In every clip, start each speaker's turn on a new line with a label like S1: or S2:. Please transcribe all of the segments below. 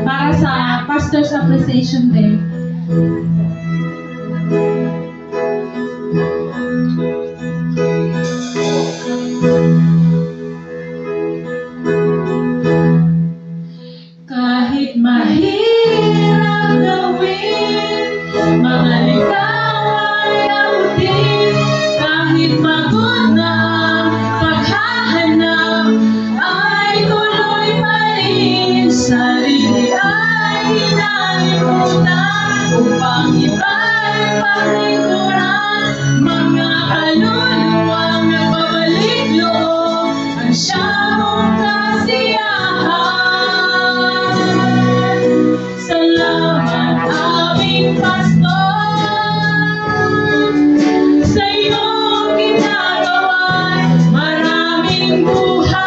S1: para sa Pastor's Appreciation Day. Kahit mahirap gawin, mga ligaw ay abutin. Kahit pagod na paghahanap, ay tuloy pa rin. Sarili ay hinalimutan upang iba'y paglingkuran. Mga kaluluwang nagbabalik loob ang siyang kasiyahan. Salamat aming Pastor, sa iyong ginagawa maraming buhay.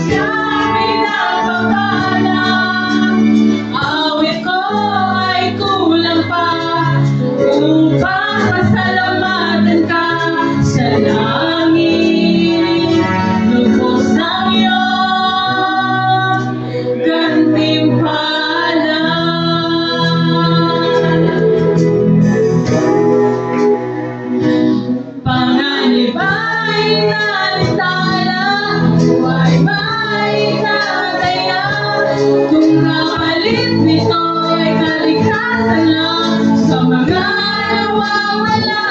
S1: Siyang pinagpapalang, awit ko ay kulang pa upang pasalamatan ka sa langit. Lubos ng iyong gantimpala. Panganib ay nalitala, buhay may tataya. Kung kapalit nito'y kaligtasan lang sa mga nawawala.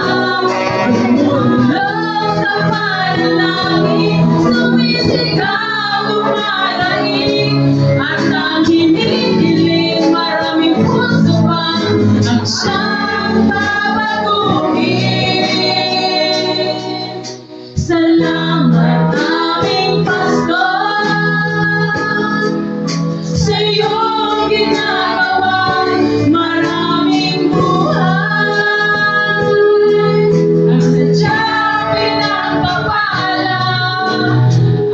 S1: Tumulong sa panalangin, sumisigaw, umalaing, at ang hinihiling maraming puso pang ang siyang babaguhin. Salamat aming Pastor, sa iyong ginagawa maraming buhay. Ang sadyang pinagpapala,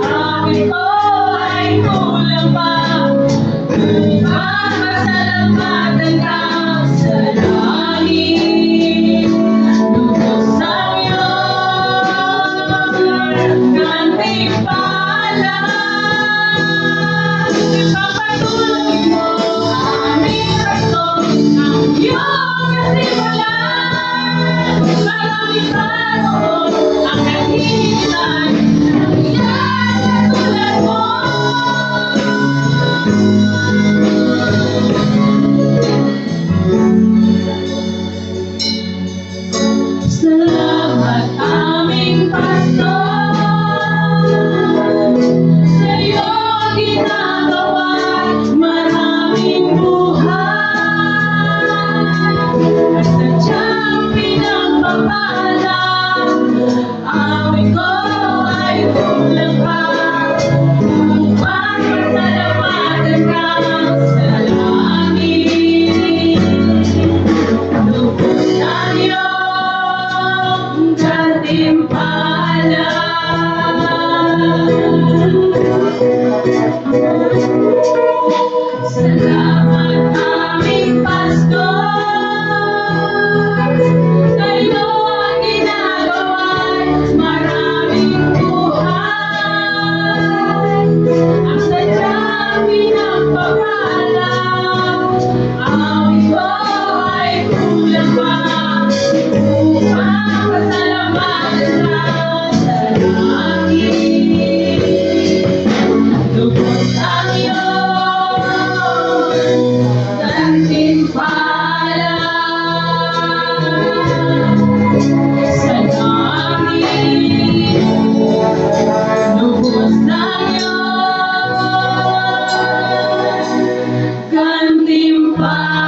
S1: awit ko ay kulang pa upang pasalamatan ka sa langit. Lubos ang iyong gantimpala. Ipagpatuloy mo aming Pastor ang iyong kasimulan. Maraming panahon ang naghihintay ng iyong katulad mo. Salamat aming Pastor, sa iyong ginagawa maraming buhay. At sadyang pinagpapala, awit ko ay kulang pa upang pasalamatan ka sa langit. Lubos ang iyong gantimpala. Salamat aming Pastor, sa iyong ginagawa'y maraming buhay. Ang sadyang pinagpapala, awit ko ay kulang pa upang pasalamatan ka sa langit. Lubos ang iyong gantimpala. Sa langit, lubos ang iyong gantimpala.